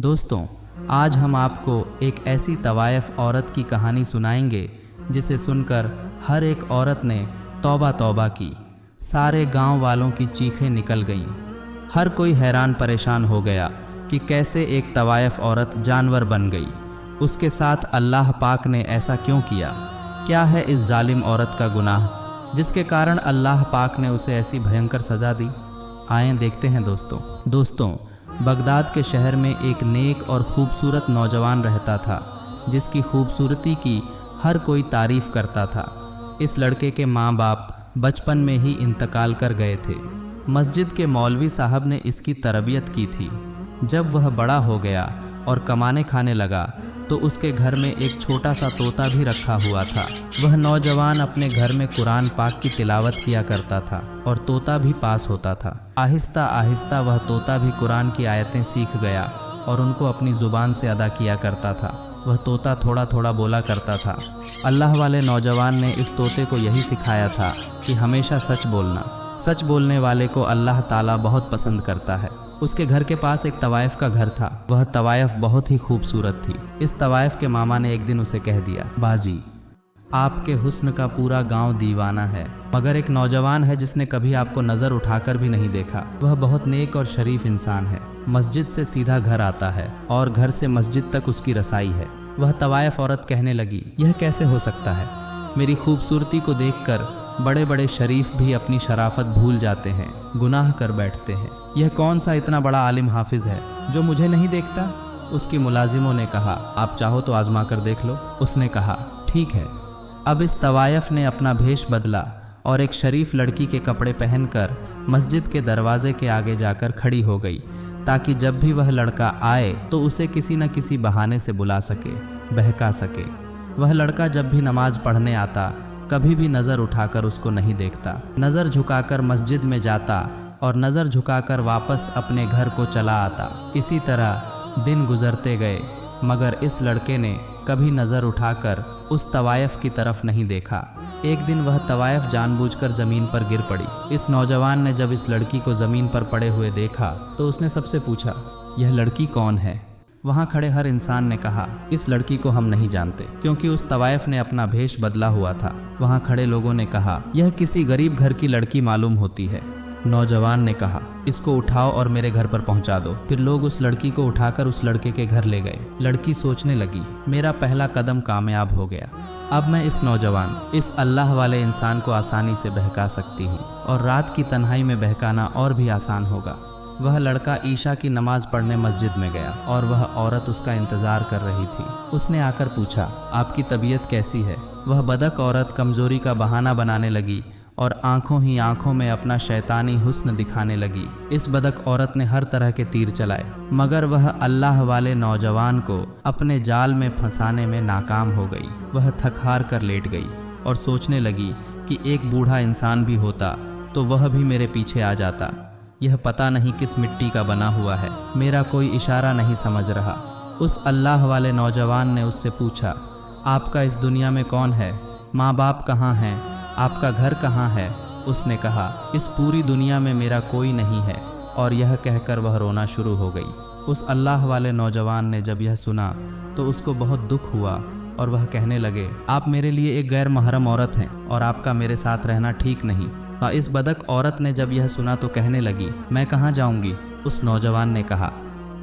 दोस्तों, आज हम आपको एक ऐसी तवायफ औरत की कहानी सुनाएंगे जिसे सुनकर हर एक औरत ने तौबा तौबा की। सारे गांव वालों की चीखें निकल गईं। हर कोई हैरान परेशान हो गया कि कैसे एक तवायफ औरत जानवर बन गई। उसके साथ अल्लाह पाक ने ऐसा क्यों किया? क्या है इस जालिम औरत का गुनाह जिसके कारण अल्लाह पाक ने उसे ऐसी भयंकर सज़ा दी? आएँ देखते हैं दोस्तों, बगदाद के शहर में एक नेक और ख़ूबसूरत नौजवान रहता था जिसकी खूबसूरती की हर कोई तारीफ़ करता था। इस लड़के के माँ बाप बचपन में ही इंतकाल कर गए थे। मस्जिद के मौलवी साहब ने इसकी तरबियत की थी। जब वह बड़ा हो गया और कमाने खाने लगा तो उसके घर में एक छोटा सा तोता भी रखा हुआ था। वह नौजवान अपने घर में कुरान पाक की तिलावत किया करता था और तोता भी पास होता था। आहिस्ता आहिस्ता वह तोता भी कुरान की आयतें सीख गया और उनको अपनी ज़ुबान से अदा किया करता था। वह तोता थोड़ा थोड़ा बोला करता था। अल्लाह वाले नौजवान ने इस तोते को यही सिखाया था कि हमेशा सच बोलना। सच बोलने वाले को अल्लाह ताला बहुत पसंद करता है। उसके घर के पास एक तवायफ का घर था। वह तवायफ बहुत ही खूबसूरत थी। इस तवायफ के मामा ने एक दिन उसे कह दिया, बाजी, आपके हुस्न का पूरा गांव दीवाना है, मगर एक नौजवान है जिसने कभी आपको नज़र उठाकर भी नहीं देखा। वह बहुत नेक और शरीफ इंसान है। मस्जिद से सीधा घर आता है और घर से मस्जिद तक उसकी रसाई है। वह तवायफ औरत कहने लगी, यह कैसे हो सकता है? मेरी खूबसूरती को देखकर बड़े बड़े शरीफ भी अपनी शराफत भूल जाते हैं, गुनाह कर बैठते हैं। यह कौन सा इतना बड़ा आलिम हाफिज है जो मुझे नहीं देखता? उसकी मुलाजिमों ने कहा, आप चाहो तो आजमा कर देख लो। उसने कहा, ठीक है। अब इस तवायफ ने अपना भेष बदला और एक शरीफ लड़की के कपड़े पहनकर मस्जिद के दरवाजे के आगे जाकर खड़ी हो गई ताकि जब भी वह लड़का आए तो उसे किसी न किसी बहाने से बुला सके, बहका सके। वह लड़का जब भी नमाज पढ़ने आता कभी भी नज़र उठाकर उसको नहीं देखता। नज़र झुकाकर मस्जिद में जाता और नज़र झुकाकर वापस अपने घर को चला आता। इसी तरह दिन गुजरते गए मगर इस लड़के ने कभी नज़र उठाकर उस तवायफ की तरफ नहीं देखा। एक दिन वह तवायफ जानबूझकर ज़मीन पर गिर पड़ी। इस नौजवान ने जब इस लड़की को ज़मीन पर पड़े हुए देखा तो उसने सबसे पूछा, यह लड़की कौन है? वहाँ खड़े हर इंसान ने कहा, इस लड़की को हम नहीं जानते, क्योंकि उस तवायफ ने अपना भेष बदला हुआ था। वहाँ खड़े लोगों ने कहा, यह किसी गरीब घर की लड़की मालूम होती है। नौजवान ने कहा, इसको उठाओ और मेरे घर पर पहुंचा दो। फिर लोग उस लड़की को उठाकर उस लड़के के घर ले गए। लड़की सोचने लगी, मेरा पहला कदम कामयाब हो गया। अब मैं इस नौजवान, इस अल्लाह वाले इंसान को आसानी से बहका सकती हूँ और रात की तन्हाई में बहकाना और भी आसान होगा। वह लड़का ईशा की नमाज पढ़ने मस्जिद में गया और वह औरत उसका इंतज़ार कर रही थी। उसने आकर पूछा, आपकी तबीयत कैसी है? वह बदक औरत कमज़ोरी का बहाना बनाने लगी और आंखों ही आंखों में अपना शैतानी हुस्न दिखाने लगी। इस बदक औरत ने हर तरह के तीर चलाए मगर वह अल्लाह वाले नौजवान को अपने जाल में फंसाने में नाकाम हो गई। वह थक हार कर लेट गई और सोचने लगी कि एक बूढ़ा इंसान भी होता तो वह भी मेरे पीछे आ जाता। यह पता नहीं किस मिट्टी का बना हुआ है, मेरा कोई इशारा नहीं समझ रहा। उस अल्लाह वाले नौजवान ने उससे पूछा, आपका इस दुनिया में कौन है? माँ बाप कहाँ हैं? आपका घर कहाँ है? उसने कहा, इस पूरी दुनिया में मेरा कोई नहीं है। और यह कहकर वह रोना शुरू हो गई। उस अल्लाह वाले नौजवान ने जब यह सुना तो उसको बहुत दुख हुआ और वह कहने लगे, आप मेरे लिए एक गैर महरम औरत हैं और आपका मेरे साथ रहना ठीक नहीं। इस बदक औरत ने जब यह सुना तो कहने लगी, मैं कहाँ जाऊँगी? उस नौजवान ने कहा,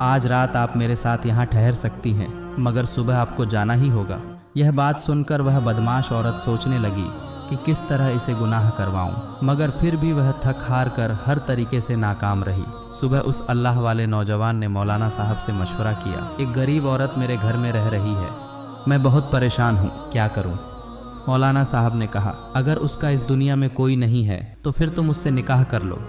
आज रात आप मेरे साथ यहाँ ठहर सकती हैं मगर सुबह आपको जाना ही होगा। यह बात सुनकर वह बदमाश औरत सोचने लगी कि किस तरह इसे गुनाह करवाऊं, मगर फिर भी वह थक हार कर हर तरीके से नाकाम रही। सुबह उस अल्लाह वाले नौजवान ने मौलाना साहब से मशवरा किया, एक गरीब औरत मेरे घर में रह रही है, मैं बहुत परेशान हूँ, क्या करूँ? मौलाना साहब ने कहा, अगर उसका इस दुनिया में कोई नहीं है तो फिर तुम उससे निकाह कर लो।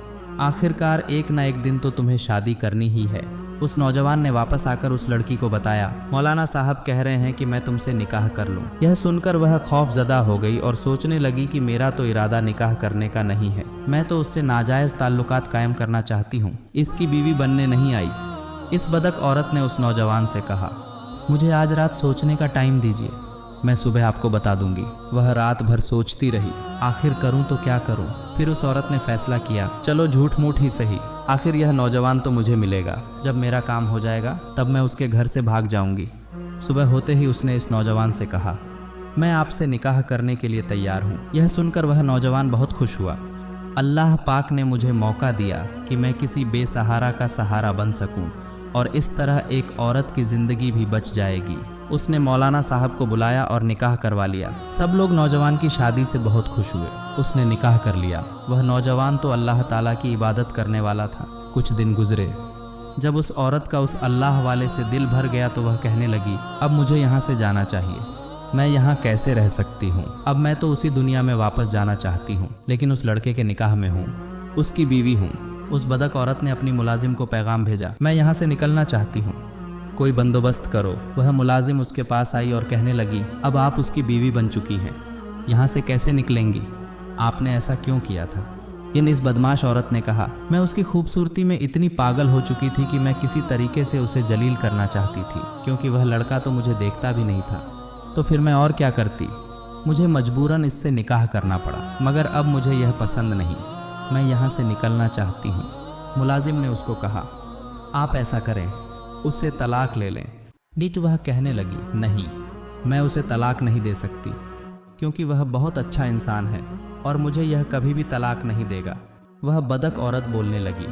आखिरकार एक ना एक दिन तो तुम्हें शादी करनी ही है। उस नौजवान ने वापस आकर उस लड़की को बताया, मौलाना साहब कह रहे हैं कि मैं तुमसे निकाह कर लूं। यह सुनकर वह खौफजदा हो गई और सोचने लगी कि मेरा तो इरादा निकाह करने का नहीं है, मैं तो उससे नाजायज़ ताल्लुकात कायम करना चाहती हूँ, इसकी बीवी बनने नहीं आई। इस बदक औरत ने उस नौजवान से कहा, मुझे आज रात सोचने का टाइम दीजिए, मैं सुबह आपको बता दूंगी। वह रात भर सोचती रही, आखिर करूं तो क्या करूं। फिर उस औरत ने फैसला किया, चलो झूठ मूठ ही सही, आखिर यह नौजवान तो मुझे मिलेगा। जब मेरा काम हो जाएगा तब मैं उसके घर से भाग जाऊंगी। सुबह होते ही उसने इस नौजवान से कहा, मैं आपसे निकाह करने के लिए तैयार हूँ। यह सुनकर वह नौजवान बहुत खुश हुआ। अल्लाह पाक ने मुझे मौका दिया कि मैं किसी बेसहारा का सहारा बन सकूं और इस तरह एक औरत की ज़िंदगी भी बच जाएगी। उसने मौलाना साहब को बुलाया और निकाह करवा लिया। सब लोग नौजवान की शादी से बहुत खुश हुए। उसने निकाह कर लिया। वह नौजवान तो अल्लाह ताला की इबादत करने वाला था। कुछ दिन गुजरे। जब उस औरत का उस अल्लाह वाले से दिल भर गया तो वह कहने लगी, अब मुझे यहाँ से जाना चाहिए। मैं यहाँ कैसे रह सकती हूँ? अब मैं तो उसी दुनिया में वापस जाना चाहती हूँ, लेकिन उस लड़के के निकाह में हूँ, उसकी बीवी हूँ। उस बदक औरत ने अपनी मुलाजिम को पैगाम भेजा, मैं यहाँ से निकलना चाहती हूँ, कोई बंदोबस्त करो। वह मुलाजिम उसके पास आई और कहने लगी, अब आप उसकी बीवी बन चुकी हैं, यहाँ से कैसे निकलेंगी? आपने ऐसा क्यों किया था? इस बदमाश औरत ने कहा, मैं उसकी खूबसूरती में इतनी पागल हो चुकी थी कि मैं किसी तरीके से उसे जलील करना चाहती थी, क्योंकि वह लड़का तो मुझे देखता भी नहीं था। तो फिर मैं और क्या करती? मुझे मजबूरन इससे निकाह करना पड़ा, मगर अब मुझे यह पसंद नहीं, मैं यहाँ से निकलना चाहती हूँ। मुलाजिम ने उसको कहा, आप ऐसा करें, उसे तलाक ले लें। नीट वह कहने लगी, नहीं, मैं उसे तलाक नहीं दे सकती, क्योंकि वह बहुत अच्छा इंसान है और मुझे यह कभी भी तलाक नहीं देगा। वह बदक औरत बोलने लगी,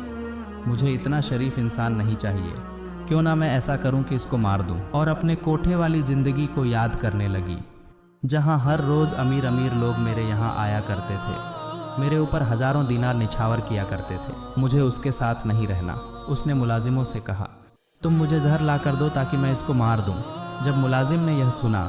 मुझे इतना शरीफ इंसान नहीं चाहिए, क्यों ना मैं ऐसा करूं कि इसको मार दूं। और अपने कोठे वाली ज़िंदगी को याद करने लगी, जहां हर रोज़ अमीर अमीर लोग मेरे यहाँ आया करते थे, मेरे ऊपर हज़ारों दीनार निछावर किया करते थे। मुझे उसके साथ नहीं रहना। उसने मुलाजिमों से कहा, तुम मुझे जहर ला कर दो ताकि मैं इसको मार दूं। जब मुलाजिम ने यह सुना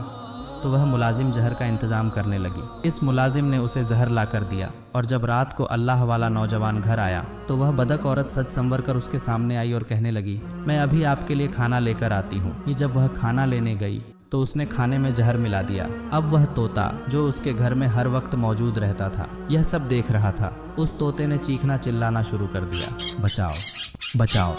तो वह मुलाजिम जहर का इंतज़ाम करने लगी। इस मुलाजिम ने उसे जहर ला कर दिया और जब रात को अल्लाह वाला नौजवान घर आया तो वह बदक औरत सज संवर कर उसके सामने आई और कहने लगी, मैं अभी आपके लिए खाना लेकर आती हूँ। ये जब वह खाना लेने गई तो उसने खाने में जहर मिला दिया। अब वह तोता जो उसके घर में हर वक्त मौजूद रहता था यह सब देख रहा था। उस तोते ने चीखना चिल्लाना शुरू कर दिया, बचाओ बचाओ।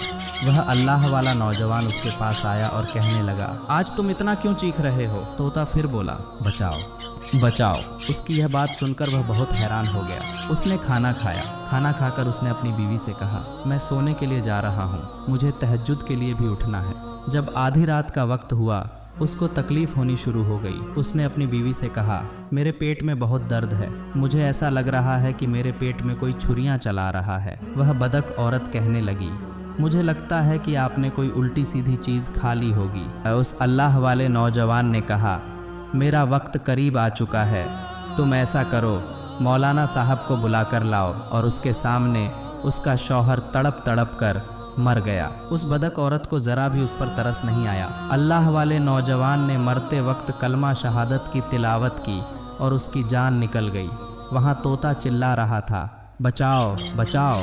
वह अल्लाह वाला नौजवान उसके पास आया और कहने लगा, आज तुम इतना क्यों चीख रहे हो? तोता फिर बोला, बचाओ बचाओ। उसकी यह बात सुनकर वह बहुत हैरान हो गया। उसने खाना खाया। खाना खाकर उसने अपनी बीवी से कहा, मैं सोने के लिए जा रहा हूँ, मुझे तहज्जुद के लिए भी उठना है। जब आधी रात का वक्त हुआ उसको तकलीफ होनी शुरू हो गई। उसने अपनी बीवी से कहा, मेरे पेट में बहुत दर्द है, मुझे ऐसा लग रहा है कि मेरे पेट में कोई छुरियां चला रहा है। वह बदक औरत कहने लगी, मुझे लगता है कि आपने कोई उल्टी सीधी चीज़ खा ली होगी। उस अल्लाह वाले नौजवान ने कहा, मेरा वक्त करीब आ चुका है, तुम ऐसा करो, मौलाना साहब को बुला कर लाओ। और उसके सामने उसका शौहर तड़प तड़प कर मर गया। उस बदक औरत को ज़रा भी उस पर तरस नहीं आया। अल्लाह वाले नौजवान ने मरते वक्त कलमा शहादत की तिलावत की और उसकी जान निकल गई। वहाँ तोता चिल्ला रहा था, बचाओ बचाओ।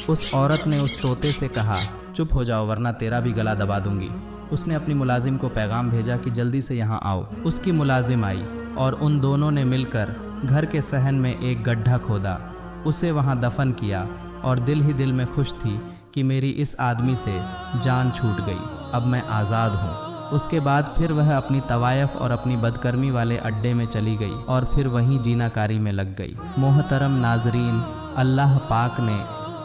उस औरत ने उस तोते से कहा, चुप हो जाओ वरना तेरा भी गला दबा दूंगी। उसने अपनी मुलाजिम को पैगाम भेजा कि जल्दी से यहाँ आओ। उसकी मुलाजिम आई और उन दोनों ने मिलकर घर के सहन में एक गड्ढा खोदा, उसे वहाँ दफन किया और दिल ही दिल में खुश थी कि मेरी इस आदमी से जान छूट गई, अब मैं आज़ाद हूँ। उसके बाद फिर वह अपनी तवायफ और अपनी बदकर्मी वाले अड्डे में चली गई और फिर वहीं जीनाकारी में लग गई। मोहतरम नाजरीन, अल्लाह पाक ने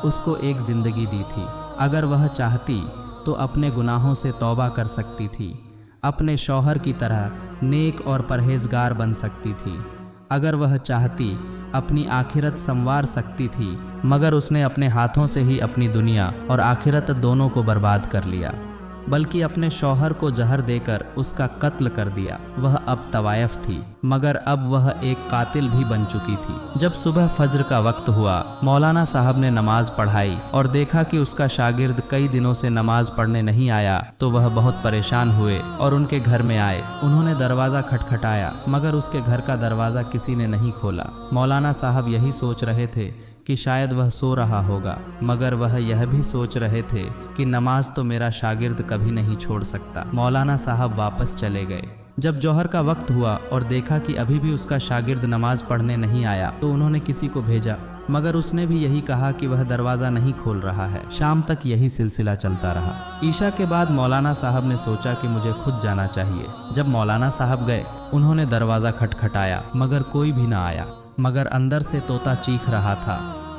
उसको एक ज़िंदगी दी थी। अगर वह चाहती तो अपने गुनाहों से तौबा कर सकती थी, अपने शौहर की तरह नेक और परहेजगार बन सकती थी। अगर वह चाहती अपनी आखिरत संवार सकती थी, मगर उसने अपने हाथों से ही अपनी दुनिया और आखिरत दोनों को बर्बाद कर लिया, बल्कि अपने शौहर को जहर देकर उसका कत्ल कर दिया। वह अब तवायफ थी, मगर अब वह एक कातिल भी बन चुकी थी। जब सुबह फज्र का वक्त हुआ, मौलाना साहब ने नमाज पढ़ाई और देखा कि उसका शागिर्द कई दिनों से नमाज पढ़ने नहीं आया, तो वह बहुत परेशान हुए और उनके घर में आए। उन्होंने दरवाज़ा खटखटाया, मगर उसके घर का दरवाज़ा किसी ने नहीं खोला। मौलाना साहब यही सोच रहे थे कि शायद वह सो रहा होगा, मगर वह यह भी सोच रहे थे कि नमाज तो मेरा शागिर्द कभी नहीं छोड़ सकता। मौलाना साहब वापस चले गए। जब जौहर का वक्त हुआ और देखा कि अभी भी उसका शागिर्द नमाज पढ़ने नहीं आया, तो उन्होंने किसी को भेजा, मगर उसने भी यही कहा कि वह दरवाज़ा नहीं खोल रहा है। शाम तक यही सिलसिला चलता रहा। ईशा के बाद मौलाना साहब ने सोचा कि मुझे खुद जाना चाहिए। जब मौलाना साहब गए, उन्होंने दरवाज़ा खटखटाया, मगर कोई भी ना आया, मगर अंदर से तोता चीख रहा था,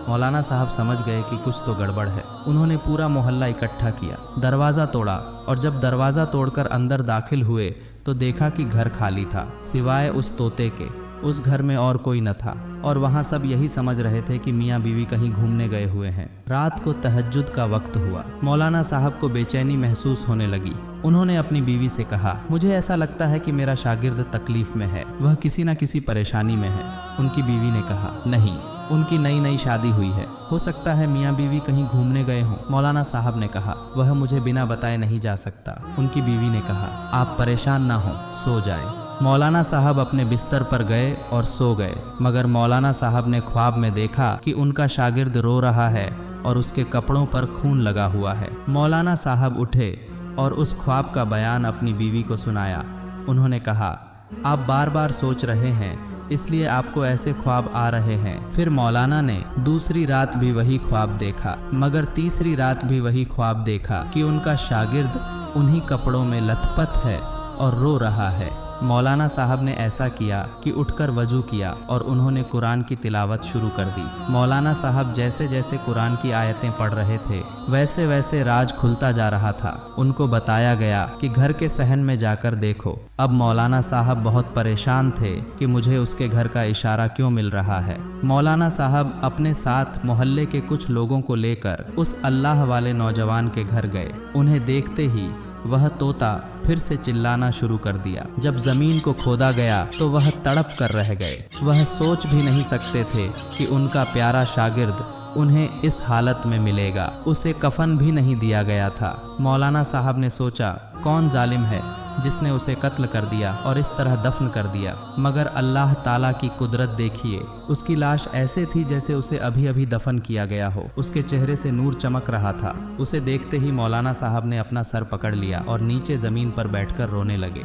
मौलाना साहब समझ गए कि कुछ तो गड़बड़ है। उन्होंने पूरा मोहल्ला इकट्ठा किया, दरवाज़ा तोड़ा और जब दरवाज़ा तोड़कर अंदर दाखिल हुए तो देखा कि घर खाली था, सिवाय उस तोते के। उस घर में और कोई न था और वहाँ सब यही समझ रहे थे कि मियाँ बीवी कहीं घूमने गए हुए हैं। रात को तहज्जुद का वक्त हुआ। मौलाना साहब को बेचैनी महसूस होने लगी। उन्होंने अपनी बीवी से कहा, मुझे ऐसा लगता है कि मेरा शागिर्द तकलीफ में है, वह किसी न किसी परेशानी में है। उनकी बीवी ने कहा, नहीं, उनकी नई नई शादी हुई है, हो सकता है मियाँ बीवी कहीं घूमने गए हों। मौलाना साहब ने कहा, वह मुझे बिना बताए नहीं जा सकता। उनकी बीवी ने कहा, आप परेशान ना हो, सो जाएं। मौलाना साहब अपने बिस्तर पर गए और सो गए, मगर मौलाना साहब ने ख्वाब में देखा कि उनका शागिर्द रो रहा है और उसके कपड़ों पर खून लगा हुआ है। मौलाना साहब उठे और उस ख्वाब का बयान अपनी बीवी को सुनाया। उन्होंने कहा, आप बार बार सोच रहे हैं, इसलिए आपको ऐसे ख्वाब आ रहे हैं। फिर मौलाना ने दूसरी रात भी वही ख्वाब देखा, मगर तीसरी रात भी वही ख्वाब देखा कि उनका शागिर्द उन्हीं कपड़ों में लथपथ है और रो रहा है। मौलाना साहब ने ऐसा किया कि उठकर वजू किया और उन्होंने कुरान की तिलावत शुरू कर दी। मौलाना साहब जैसे जैसे कुरान की आयतें पढ़ रहे थे वैसे वैसे राज खुलता जा रहा था। उनको बताया गया कि घर के सहन में जाकर देखो। अब मौलाना साहब बहुत परेशान थे कि मुझे उसके घर का इशारा क्यों मिल रहा है। मौलाना साहब अपने साथ मोहल्ले के कुछ लोगों को लेकर उस अल्लाह वाले नौजवान के घर गए। उन्हें देखते ही वह तोता फिर से चिल्लाना शुरू कर दिया। जब जमीन को खोदा गया तो वह तड़प कर रह गए। वह सोच भी नहीं सकते थे कि उनका प्यारा शागिर्द उन्हें इस हालत में मिलेगा। उसे कफन भी नहीं दिया गया था। मौलाना साहब ने सोचा, कौन जालिम है जिसने उसे कत्ल कर दिया और इस तरह दफन कर दिया। मगर अल्लाह ताला की कुदरत देखिए, उसकी लाश ऐसे थी जैसे उसे अभी अभी दफन किया गया हो। उसके चेहरे से नूर चमक रहा था। उसे देखते ही मौलाना साहब ने अपना सर पकड़ लिया और नीचे ज़मीन पर बैठकर रोने लगे।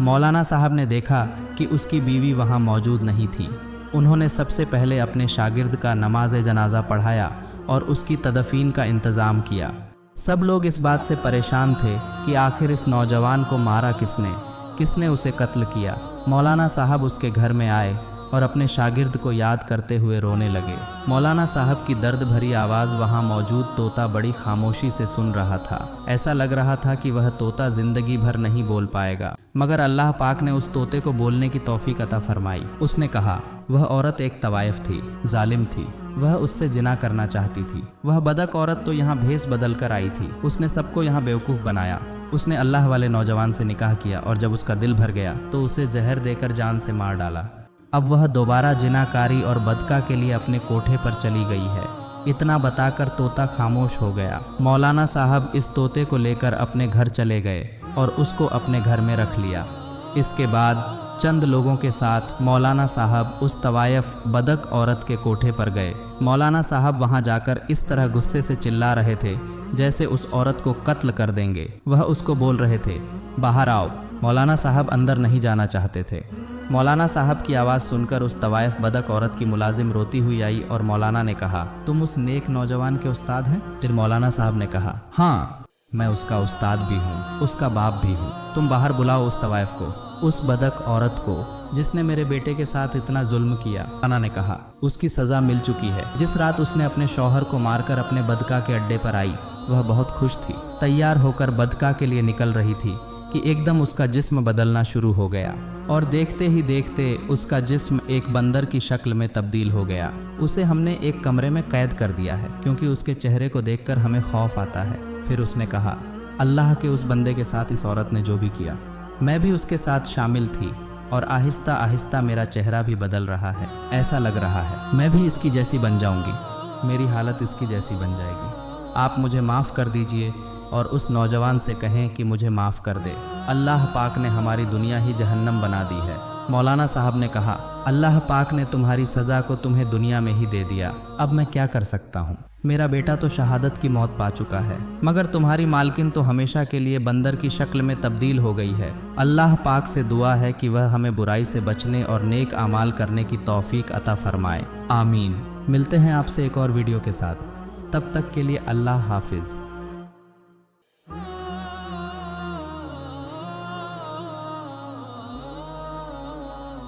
मौलाना साहब ने देखा कि उसकी बीवी वहाँ मौजूद नहीं थी। उन्होंने सबसे पहले अपने शागिर्द का नमाज जनाजा पढ़ाया और उसकी तदफीन का इंतज़ाम किया। सब लोग इस बात से परेशान थे कि आखिर इस नौजवान को मारा किसने उसे कत्ल किया। मौलाना साहब उसके घर में आए और अपने शागिर्द को याद करते हुए रोने लगे। मौलाना साहब की दर्द भरी आवाज़ वहाँ मौजूद तोता बड़ी खामोशी से सुन रहा था। ऐसा लग रहा था कि वह तोता ज़िंदगी भर नहीं बोल पाएगा, मगर अल्लाह पाक ने उस तोते को बोलने की तौफीक अता फरमाई। उसने कहा, वह औरत एक तवाइफ थी, जालिम थी। वह उससे जिना करना चाहती थी। वह बदक औरत तो यहाँ भेस बदल कर आई थी। उसने सबको यहाँ बेवकूफ़ बनाया। उसने अल्लाह वाले नौजवान से निकाह किया और जब उसका दिल भर गया तो उसे जहर देकर जान से मार डाला। अब वह दोबारा जिनाकारी और बदका के लिए अपने कोठे पर चली गई है। इतना बताकर तोता खामोश हो गया। मौलाना साहब इस तोते को लेकर अपने घर चले गए और उसको अपने घर में रख लिया। इसके बाद चंद लोगों के साथ मौलाना साहब उस तवायफ बदक औरत के कोठे पर गए। मौलाना साहब वहां जाकर इस तरह गुस्से से चिल्ला रहे थे जैसे उस औरत को कत्ल कर देंगे। वह उसको बोल रहे थे, बाहर आओ। मौलाना साहब अंदर नहीं जाना चाहते थे। मौलाना साहब की आवाज़ सुनकर उस तवायफ बदक औरत की मुलाजिम रोती हुई आई और मौलाना ने कहा, तुम उस नेक नौजवान के उस्ताद हैं? फिर मौलाना साहब ने कहा, हाँ, मैं उसका उस्ताद भी हूँ, उसका बाप भी हूँ। तुम बाहर बुलाओ उस तवायफ को, उस बदक औरत को जिसने मेरे बेटे के साथ इतना जुल्म किया। मौलाना ने कहा, उसकी सज़ा मिल चुकी है। जिस रात उसने अपने शौहर को मारकर अपने बदका के अड्डे पर आई, वह बहुत खुश थी। तैयार होकर बदका के लिए निकल रही थी कि एकदम उसका जिस्म बदलना शुरू हो गया और देखते ही देखते उसका जिस्म एक बंदर की शक्ल में तब्दील हो गया। उसे हमने एक कमरे में कैद कर दिया है क्योंकि उसके चेहरे को देखकर हमें खौफ आता है। फिर उसने कहा, अल्लाह के उस बंदे के साथ इस औरत ने जो भी किया, मैं भी उसके साथ शामिल थी और आहिस्ता आहिस्ता मेरा चेहरा भी बदल रहा है। ऐसा लग रहा है मैं भी इसकी जैसी बन जाऊंगी, मेरी हालत इसकी जैसी बन जाएगी। आप मुझे माफ़ कर दीजिए और उस नौजवान से कहें कि मुझे माफ़ कर दे। अल्लाह पाक ने हमारी दुनिया ही जहन्नम बना दी है। मौलाना साहब ने कहा, अल्लाह पाक ने तुम्हारी सज़ा को तुम्हें दुनिया में ही दे दिया। अब मैं क्या कर सकता हूँ? मेरा बेटा तो शहादत की मौत पा चुका है, मगर तुम्हारी मालकिन तो हमेशा के लिए बंदर की शक्ल में तब्दील हो गई है। अल्लाह पाक से दुआ है कि वह हमें बुराई से बचने और नेक आमाल करने की तौफीक अता फरमाए। आमीन। मिलते हैं आपसे एक और वीडियो के साथ। तब तक के लिए अल्लाह हाफिज़।